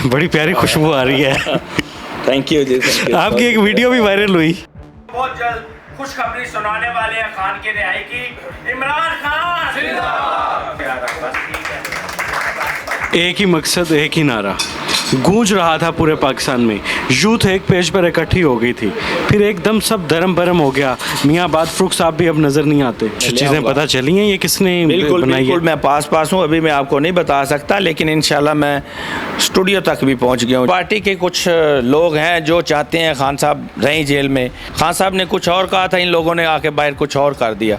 बड़ी प्यारी खुशबू आ रही है। थैंक यू जी, thank you। आपकी एक वीडियो भी वायरल हुई। बहुत जल्द खुशखबरी सुनाने वाले हैं खान की रिहाई की। इमरान खान जिंदाबाद। एक ही मकसद, एक ही नारा गूंज रहा था पूरे पाकिस्तान में। यूथ एक पेज पर इकट्ठी हो गई थी, फिर एकदम सब धर्म भरम हो गया। मियाँ बाद फ़रूख साहब भी अब नज़र नहीं आते। चीज़ें पता चली हैं ये किसने बिल्कुल बनाई बिल्कुल, है? मैं पास हूँ, अभी मैं आपको नहीं बता सकता, लेकिन इंशाल्लाह मैं स्टूडियो तक भी पहुँच गया हूँ। पार्टी के कुछ लोग हैं जो चाहते हैं खान साहब रहें जेल में। खान साहब ने कुछ और कहा था, इन लोगों ने आके बाहर कुछ और कर दिया।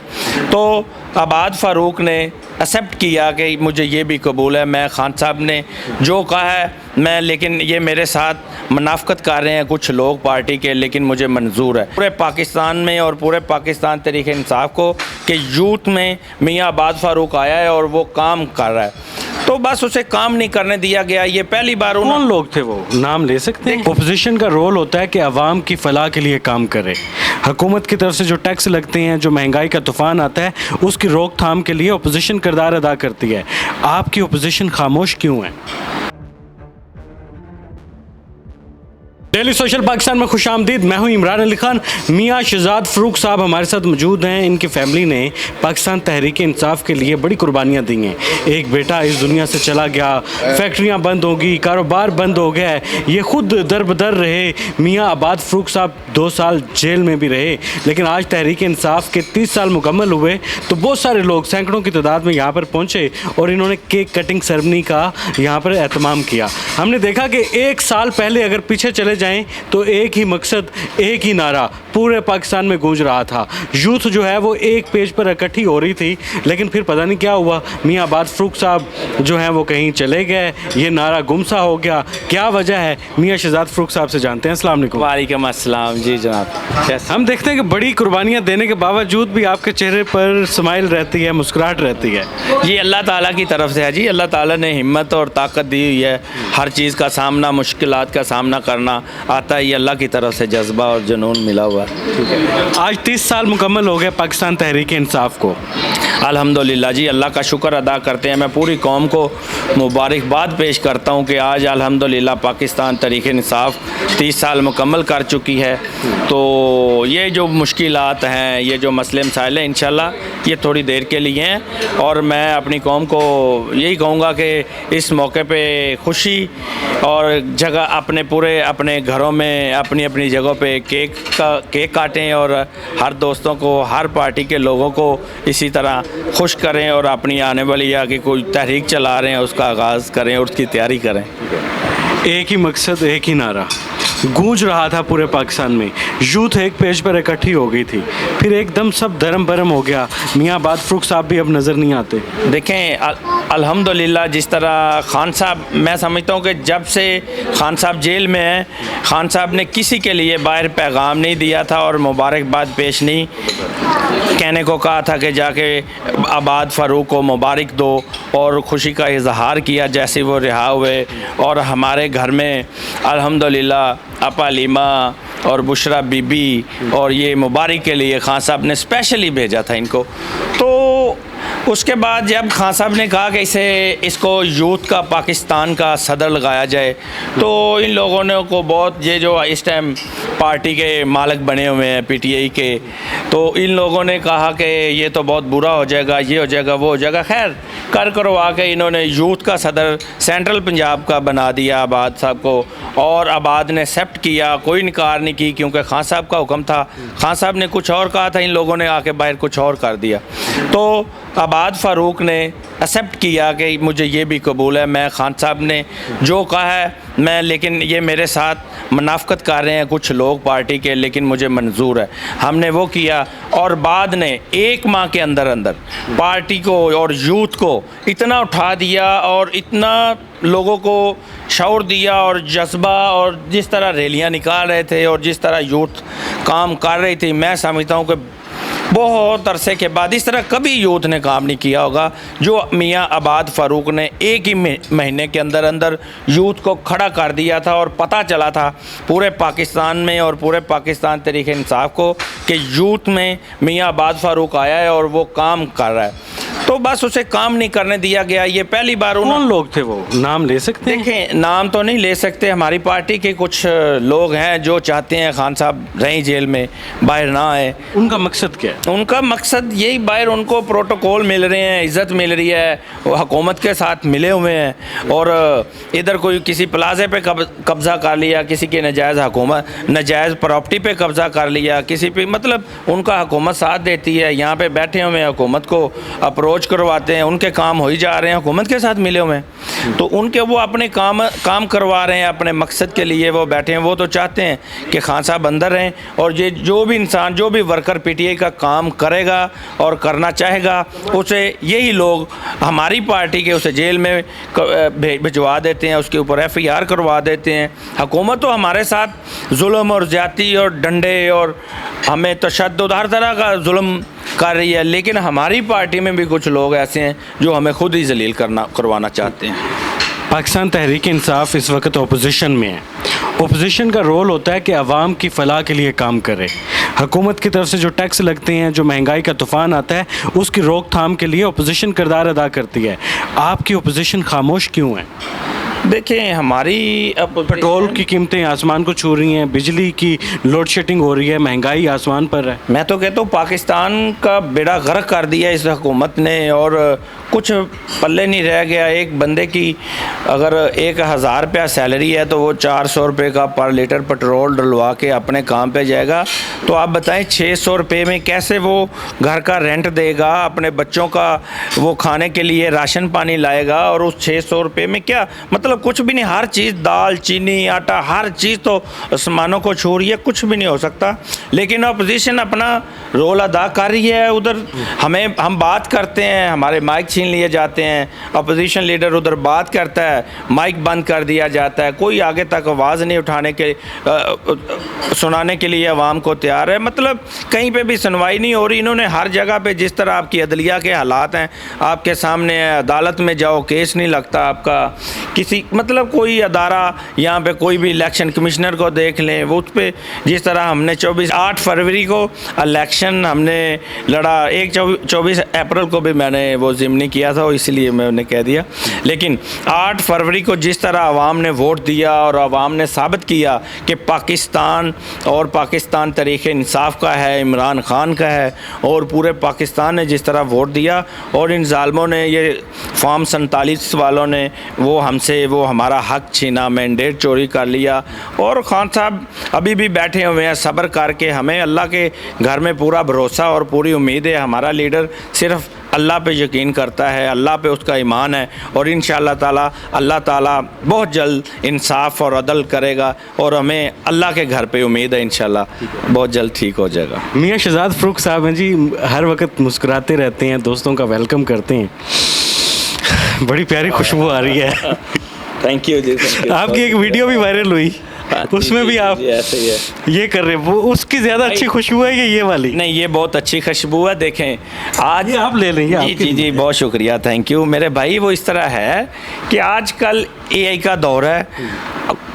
तो आबाद फ़ारूक ने एक्सेप्ट किया कि मुझे ये भी कबूल है, मैं खान साहब ने जो कहा है मैं, लेकिन ये मेरे साथ मुनाफकत कर रहे हैं कुछ लोग पार्टी के, लेकिन मुझे मंजूर है पूरे पाकिस्तान में और पूरे पाकिस्तान तरीके इंसाफ को कि यूथ में मियाँ आबाद फ़ारूक आया है और वो काम कर रहा है, तो बस उसे काम नहीं करने दिया गया। ये पहली बार कौन लोग थे वो, नाम ले सकते हैं? ओपोजिशन का रोल होता है कि आवाम की फलाह के लिए काम करे। हुकूमत की तरफ से जो टैक्स लगते हैं, जो महंगाई का तूफान आता है, उसकी रोकथाम के लिए ओपोजिशन किरदार अदा करती है। आपकी ओपोजिशन खामोश क्यों है? डेली सोशल पाकिस्तान में खुशामदीद। मैं हूं इमरान अली खान। मियाँ शहजाद फ़ारूक साहब हमारे साथ मौजूद हैं। इनकी फैमिली ने पाकिस्तान तहरीक इंसाफ के लिए बड़ी कुर्बानियां दी हैं। एक बेटा इस दुनिया से चला गया, फैक्ट्रियां बंद होगी, कारोबार बंद हो गया है। ये खुद दर बदर रहे। मियाँ आबाद फ़ारूक साहब 2 साल जेल में भी रहे, लेकिन आज तहरीक इंसाफ के 30 साल मुकम्मल हुए तो बहुत सारे लोग सैकड़ों की तादाद में यहाँ पर पहुँचे और इन्होंने केक कटिंग सेरेमनी का यहाँ पर एहतमाम किया। हमने देखा कि 1 साल पहले अगर पीछे चले जाएं तो एक ही मकसद, एक ही नारा पूरे पाकिस्तान में गूंज रहा था। यूथ जो है वो एक पेज पर इकट्ठी हो रही थी, लेकिन फिर पता नहीं क्या हुआ, मियाँ आबाद फ़ारूक साहब जो हैं वो कहीं चले गए, ये नारा गुमसा हो गया। क्या वजह है, मियाँ शहजाद फ़ारूक साहब से जानते हैं। अस्सलाम वालेकुम। वालेकुम अस्सलाम जी जनाब। हम देखते हैं कि बड़ी कुर्बानियाँ देने के बावजूद भी आपके चेहरे पर स्माइल रहती है, मुस्कुराहट रहती है। ये अल्लाह ताला की तरफ से है जी। अल्लाह ताला ने हिम्मत और ताकत दी हुई है। हर चीज़ का सामना, मुश्किलात का सामना करना आता है, ये अल्लाह की तरफ से जज्बा और जुनून मिला हुआ है। आज 30 साल मुकम्मल हो गए पाकिस्तान तहरीक इंसाफ को। अल्हम्दुलिल्लाह जी, अल्लाह का शुक्र अदा करते हैं। मैं पूरी कौम को मुबारकबाद पेश करता हूँ कि आज अल्हम्दुलिल्लाह पाकिस्तान तहरीक इंसाफ 30 साल मुकम्मल कर चुकी है। तो ये जो मुश्किलात हैं, ये जो मसले मसाइल हैं, इंशाल्लाह ये थोड़ी देर के लिए हैं। और मैं अपनी कौम को यही कहूँगा कि इस मौके पे खुशी और जगह अपने घरों में अपनी अपनी जगहों पे केक काटें और हर दोस्तों को, हर पार्टी के लोगों को इसी तरह खुश करें और अपनी आने वाली या कि कोई तहरीक चला रहे हैं उसका आगाज़ करें और उसकी तैयारी करें। एक ही मकसद, एक ही नारा गूंज रहा था पूरे पाकिस्तान में। यूथ एक पेज पर इकट्ठी हो गई थी, फिर एकदम सब धर्म भरम हो गया। मियाँ आबाद फ़ारूक साहब भी अब नज़र नहीं आते। देखें अल्हम्दुलिल्लाह, जिस तरह खान साहब, मैं समझता हूँ कि जब से खान साहब जेल में हैं, खान साहब ने किसी के लिए बाहर पैगाम नहीं दिया था और मुबारकबाद पेश नहीं कहने को कहा था कि जाके आबाद फ़ारूक को मुबारक दो और ख़ुशी का इजहार किया जैसे वो रिहा हुए। और हमारे घर में अल्हम्दुलिल्लाह अपा लीमा और बुशरा बीबी और ये मुबारक के लिए खान साहब ने स्पेशली भेजा था इनको। तो उसके बाद जब खान साहब ने कहा कि इसको यूथ का पाकिस्तान का सदर लगाया जाए, तो इन लोगों ने को बहुत, ये जो इस टाइम पार्टी के मालिक बने हुए हैं पीटीआई के, तो इन लोगों ने कहा कि ये तो बहुत बुरा हो जाएगा, ये हो जाएगा, वो हो जाएगा। खैर करवा के इन्होंने यूथ का सदर सेंट्रल पंजाब का बना दिया आबाद साहब को, और आबाद ने एक्सेप्ट किया, कोई इनकार नहीं की, क्योंकि खान साहब का हुक्म था। खान साहब ने कुछ और कहा था, इन लोगों ने आके बाहर कुछ और कर दिया। तो आबाद फ़ारूक ने एक्सेप्ट किया कि मुझे ये भी कबूल है, मैं खान साहब ने जो कहा है मैं, लेकिन ये मेरे साथ मुनाफकत कर रहे हैं कुछ लोग पार्टी के, लेकिन मुझे मंजूर है। हमने वो किया और बाद ने 1 माह के अंदर अंदर पार्टी को और यूथ को इतना उठा दिया और इतना लोगों को शऊर दिया और जज्बा, और जिस तरह रैलियां निकाल रहे थे और जिस तरह यूथ काम कर रही थी, मैं समझता हूँ कि बहुत अरसे के बाद इस तरह कभी यूथ ने काम नहीं किया होगा जो मियाँ आबाद फ़ारूक ने 1 ही महीने के अंदर अंदर यूथ को खड़ा कर दिया था। और पता चला था पूरे पाकिस्तान में और पूरे पाकिस्तान तहरीक इंसाफ को कि यूथ में मियाँ आबाद फ़ारूक आया है और वो काम कर रहा है। तो बस उसे काम नहीं करने दिया गया। ये पहली बार कौन लोग थे वो, नाम ले सकते हैं? देखें, नाम तो नहीं ले सकते। हमारी पार्टी के कुछ लोग हैं जो चाहते हैं खान साहब रहें जेल में, बाहर ना आए। उनका मकसद क्या है? उनका मकसद यही, बाहर उनको प्रोटोकॉल मिल रहे हैं, इज़्ज़त मिल रही है, वो हुकूमत के साथ मिले हुए हैं, और इधर कोई किसी प्लाजे पे कब्ज़ा कर लिया, किसी के नजायज़ प्रॉपर्टी पे कब्ज़ा कर लिया, किसी पे, मतलब उनका हुकूमत साथ देती है। यहाँ पे बैठे हुए हैं, हुकूमत को अप्रोच करवाते हैं, उनके काम हो ही जा रहे हैं, हुकूमत के साथ मिले हुए हैं, तो उनके वो अपने काम करवा रहे हैं, अपने मकसद के लिए वो बैठे हैं। वो तो चाहते हैं कि खान साहब अंदर रहें, और ये जो भी इंसान, जो भी वर्कर पीटीआई का काम करेगा और करना चाहेगा, उसे यही लोग हमारी पार्टी के उसे जेल में भिजवा देते हैं, उसके ऊपर FIR करवा देते हैं। हुकूमत तो हमारे साथ जुल्म और ज़्यादती और डंडे और हमें तशद्दुद हर तरह का जुल्म कर रही है, लेकिन हमारी पार्टी में भी कुछ लोग ऐसे हैं जो हमें खुद ही जलील करवाना चाहते हैं। पाकिस्तान तहरीक इंसाफ इस वक्त अपोजिशन में है। अपोजिशन का रोल होता है कि आवाम की फ़लाह के लिए काम करे। हुकूमत की तरफ से जो टैक्स लगते हैं, जो महंगाई का तूफ़ान आता है, उसकी रोकथाम के लिए अपोजिशन किरदार अदा करती है। आपकी अपोजिशन खामोश क्यों है? देखें, हमारी पेट्रोल की कीमतें आसमान को छू रही हैं, बिजली की लोड शेडिंग हो रही है, महंगाई आसमान पर है। मैं तो कहता हूँ पाकिस्तान का बेड़ा गर्क कर दिया इस हुकूमत ने, और कुछ पल्ले नहीं रह गया। एक बंदे की अगर 1000 रुपया सैलरी है तो वो 400 रुपये का पर लीटर पेट्रोल डलवा के अपने काम पे जाएगा। तो आप बताएं 600 रुपये में कैसे वो घर का रेंट देगा, अपने बच्चों का वो खाने के लिए राशन पानी लाएगा, और उस 600 रुपये में क्या मतलब कुछ भी नहीं। हर चीज़, दाल, चीनी, आटा, हर चीज़ तो आसमानों को छू रही है, कुछ भी नहीं हो सकता। लेकिन अपोजिशन अपना रोल अदा कर रही है। उधर हम बात करते हैं, हमारे माइक छीन लिए जाते हैं, अपोजिशन लीडर उधर बात करता है, माइक बंद कर दिया जाता है, कोई आगे तक आवाज़ नहीं उठाने के सुनाने के लिए आवाम को तैयार है। मतलब कहीं पे भी सुनवाई नहीं हो रही। इन्होंने हर जगह पे, जिस तरह आपकी अदलिया के हालात हैं आपके सामने है, अदालत में जाओ केस नहीं लगता आपका, किसी मतलब कोई अदारा, यहाँ पे कोई भी इलेक्शन कमिश्नर को देख लें, वो उस पर जिस तरह हमने 8 फरवरी को इलेक्शन हमने लड़ा, 24 अप्रैल को भी मैंने वो ज़िमनी किया था, इसलिए मैंने कह दिया। लेकिन 8 फरवरी को जिस तरह आवाम ने वोट दिया और आवाम ने साबित किया कि पाकिस्तान और पाकिस्तान तरीक़े इंसाफ का है, इमरान खान का है, और पूरे पाकिस्तान ने जिस तरह वोट दिया, और इन जालमों ने, ये फॉर्म 47 वालों ने वो हमसे वो हमारा हक छीना, मैंडेट चोरी कर लिया। और खान साहब अभी भी बैठे हुए हैं सब्र करके। हमें अल्लाह के घर में पूरा भरोसा और पूरी उम्मीद है। हमारा लीडर सिर्फ़ अल्लाह पे यकीन करता है, अल्लाह पे उसका ईमान है, और इंशाअल्लाह ताला अल्लाह ताला बहुत जल्द इंसाफ और अदल करेगा, और हमें अल्लाह के घर पे उम्मीद है इंशाअल्लाह बहुत जल्द ठीक हो जाएगा। मियाँ शहजाद फ़रूक साहब हैं जी, हर वक्त मुस्कुराते रहते हैं, दोस्तों का वेलकम करते हैं, बड़ी प्यारी खुशबू आ रही है। थैंक यू जी, थैंक यू। आपकी एक वीडियो भी वायरल हुई, उसमें भी आप ऐसे ही है, ये कर रहे हैं, वो उसकी ज़्यादा अच्छी खुशबू है कि ये वाली? नहीं, ये बहुत अच्छी खुशबू है। देखें आज आप ले लेंगे। जी, बहुत शुक्रिया, थैंक यू मेरे भाई। वो इस तरह है कि आजकल AI का दौर है,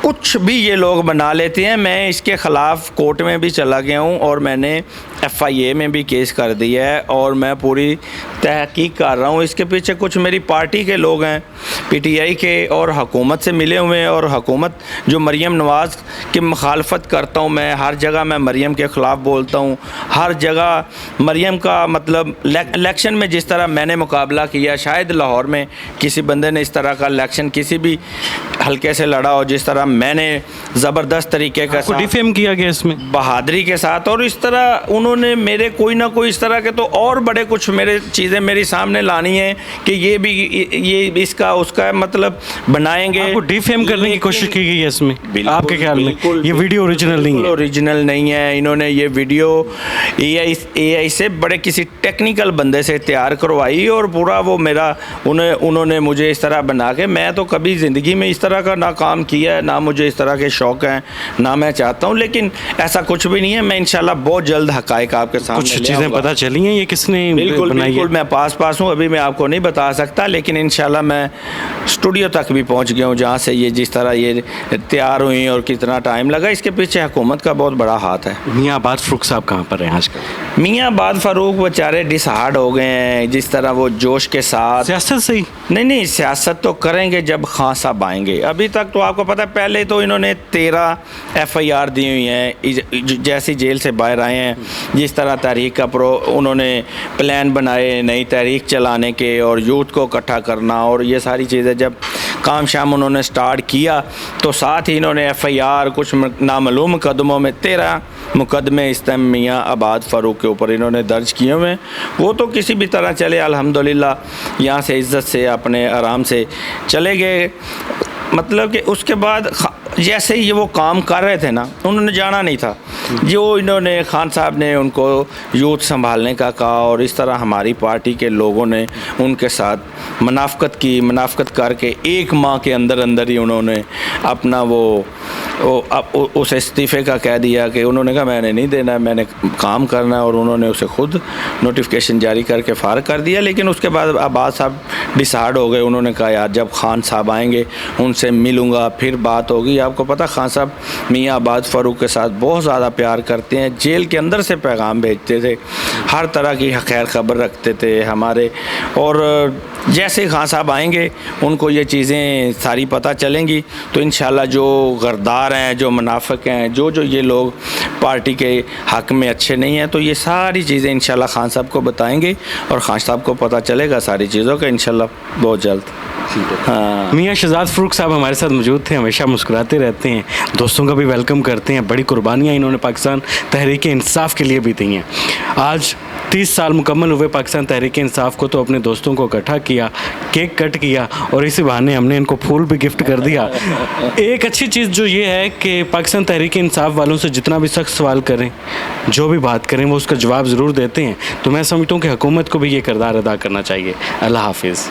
कुछ भी ये लोग बना लेते हैं। मैं इसके ख़िलाफ़ कोर्ट में भी चला गया हूँ, और मैंने FIA में भी केस कर दिया है, और मैं पूरी तहकीक कर रहा हूँ। इसके पीछे कुछ मेरी पार्टी के लोग हैं, PTI के, और हुकूमत से मिले हुए हैं, और हुकूमत जो मरीम नवाज़ की मुखालफत करता हूँ मैं, हर जगह मैं मरीम के ख़िलाफ़ बोलता हूँ, हर जगह मरीम का मतलब इलेक्शन में जिस तरह मैंने मुकाबला किया, शायद लाहौर में किसी बंदे ने इस तरह का इलेक्शन किसी भी हल्के से लड़ा हो जिस तरह मैंने ज़बरदस्त तरीके का डिफेम किया गया इसमें बहादुरी के साथ, और इस तरह उन्होंने मेरे कोई ना कोई इस तरह के तो और बड़े कुछ मेरे चीज़ें मेरे सामने लानी है कि ये भी ये इसका उसका मतलब बनाएंगे। आपको डिफेम करने की कोशिश की गई है इसमें, आपके ख्याल में? ये वीडियो ओरिजिनल नहीं है? ओरिजिनल नहीं है। इन्होंने ये वीडियो AI से बड़े किसी टेक्निकल बंदे से तैयार करवाई, और पूरा वो मेरा उन्होंने मुझे इस तरह बना के, मैं तो कभी ज़िंदगी में इस तरह का ना काम किया है, ना मुझे इस तरह के शौक़ हैं, ना मैं चाहता हूँ, लेकिन ऐसा कुछ भी नहीं है। मैं इंशाल्लाह बहुत जल्द हक़ाइक़ आपके सामने कुछ चीज़ें पता चली हैं ये किसने बनाई है? मैं पास हूँ, अभी मैं आपको नहीं बता सकता, लेकिन इंशाल्लाह मैं स्टूडियो तक भी पहुँच गया हूँ जहाँ से ये जिस तरह ये तैयार हुई और कितना टाइम लगा, इसके पीछे हुकूमत का बहुत बड़ा हाथ है। मियाँ अब्बास फ़रूक साहब कहाँ पर हैं आजकल? मियाँ बाद फ़ारूक बेचारे डिसहार्ड हो गए हैं, जिस तरह वो जोश के साथ सियासत सही नहीं सियासत तो करेंगे जब खान साहब आएंगे। अभी तक तो आपको पता है, पहले तो इन्होंने 13 FIR दी हुई हैं जैसी जेल से बाहर आए हैं। जिस तरह तहरीक का उन्होंने प्लान बनाए नई तहरीक चलाने के और यूथ को इकट्ठा करना, और ये सारी चीज़ें जब काम शाम उन्होंने स्टार्ट किया तो साथ ही इन्होंने FIR कुछ नामालूम मुकदमों में 13 मुकदमे इस टाइम मियाँ आबाद फ़ारूक के ऊपर इन्होंने दर्ज किए हुए हैं। वो तो किसी भी तरह चले, अल्हम्दुलिल्लाह यहाँ से इज़्ज़त से अपने आराम से चले गए। मतलब कि उसके बाद जैसे ही वो काम कर रहे थे ना, उन्होंने जाना नहीं था। जो इन्होंने खान साहब ने उनको यूथ संभालने का कहा, और इस तरह हमारी पार्टी के लोगों ने उनके साथ मुनाफ़कत की। मुनाफ़कत करके 1 माह के अंदर अंदर ही उन्होंने अपना उस इस्तीफ़े का कह दिया कि उन्होंने कहा मैंने नहीं देना, मैंने काम करना है, और उन्होंने उसे खुद नोटिफिकेशन जारी करके फारग कर दिया। लेकिन उसके बाद आबाद साहब डिसाइड हो गए, उन्होंने कहा यार जब खान साहब आएंगे उनसे मिलूँगा, फिर बात होगी। आपको पता खान साहब मियाँ आबाद फ़ारूक के साथ बहुत ज़्यादा प्यार करते हैं, जेल के अंदर से पैगाम भेजते थे, हर तरह की खैर खबर रखते थे हमारे। और जैसे खान साहब आएंगे उनको ये चीज़ें सारी पता चलेंगी, तो इंशाल्लाह जो गरदार हैं, जो मुनाफिक हैं, जो ये लोग पार्टी के हक़ में अच्छे नहीं हैं, तो ये सारी चीज़ें इंशाल्लाह खान साहब को बताएंगे और खान साहब को पता चलेगा सारी चीज़ों का इंशाल्लाह बहुत जल्द। हाँ, मियाँ शहजाद फ़ारूक साहब हमारे साथ मौजूद थे, हमेशा मुस्कुराते रहते हैं, दोस्तों का भी वेलकम करते हैं। बड़ी कुर्बानियाँ इन्होंने पाकिस्तान तहरीक इंसाफ के लिए भी दी हैं। आज 30 साल मुकम्मल हुए पाकिस्तान तहरीक इंसाफ को, तो अपने दोस्तों को इकट्ठा किया, केक कट किया, और इसी बहाने हमने इनको फूल भी गिफ्ट कर दिया। एक अच्छी चीज़ जो ये है कि पाकिस्तान तहरीक इंसाफ वालों से जितना भी सख्त सवाल करें, जो भी बात करें, वो उसका जवाब ज़रूर देते हैं। तो मैं समझता हूँ कि हुकूमत को भी ये किरदार अदा करना चाहिए। अल्लाह हाफिज़।